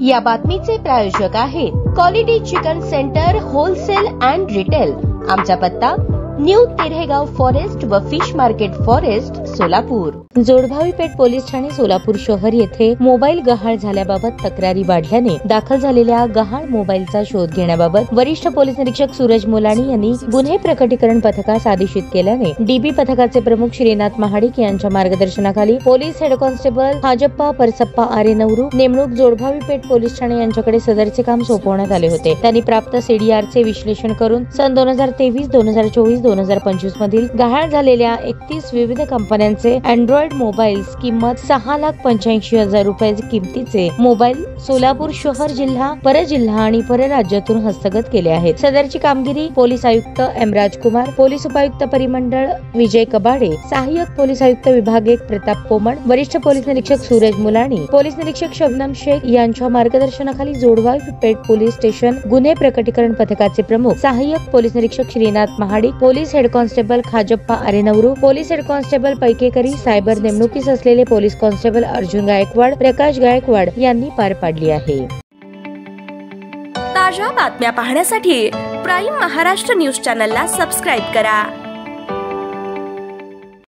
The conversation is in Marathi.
या बातमीचे प्रायोजक आहेत quality chicken centre wholesale and retail. आमचा पत्ता न्यू तिरेगाव फॉरेस्ट व fish market forest Solapur. Jodbhavi Peth police ठाणे सोलापूर शहर येथे मोबाईल गहाळ झाल्याबाबत तक्रारी वाढल्याने दाखल झालेल्या गहाळ मोबाईलचा शोध घेण्याबाबत वरिष्ठ पोलीस निरीक्षक सूरज मुलाणी यांनी गुन्हे प्रकटीकरण पथकास आदेशित केल्याने डीबी पथकाचे प्रमुख श्रीनाथ महाडिक यांच्या मार्गदर्शनाखाली पोलीस हेड कॉन्स्टेबल हाजप्पा परसप्पा आरे नवरू नेमणूक जोडभावी पेठ पोलीस ठाणे यांच्याकडे सदरचे काम सोपवण्यात आले होते। त्यांनी प्राप्त सीडीआरचे विश्लेषण करून सन 2023, 2024, 2025 मधील गहाळ झालेल्या 31 विविध कंपन्यांचे अँड्रॉइड मोबाईल्स किंमत 6,85,000 रुपये किमतीचे मोबाईल सोलापूर शहर, जिल्हा, परजिल्हा आणि परराज्यातून हस्तगत केले आहेत। सदरची कामगिरी पोलीस आयुक्त एम राजकुमार, पोलीस उपायुक्त परिमंडळ विजय कबाडे, सहाय्यक पोलीस आयुक्त विभाग 1 प्रताप पोमण, वरिष्ठ पोलीस निरीक्षक सूरज मुलाणी, पोलीस निरीक्षक शबनम शेख यांच्या मार्गदर्शनाखाली जोडभावी पेठ पोलीस स्टेशन गुन्हे प्रकटीकरण पथकाचे प्रमुख सहाय्यक पोलीस निरीक्षक Shrinath Mahadik, police head constable Khajappa Are Navaru, police head constable Paikekari, cyber नेमणुकीस असलेले पोलीस कॉन्स्टेबल अर्जुन गायकवाड, प्रकाश गायकवाड यांनी पार पाडली आहे। ताज्या बातम्या पाहण्यासाठी प्राईम महाराष्ट्र न्यूज चॅनलला सबस्क्राइब करा।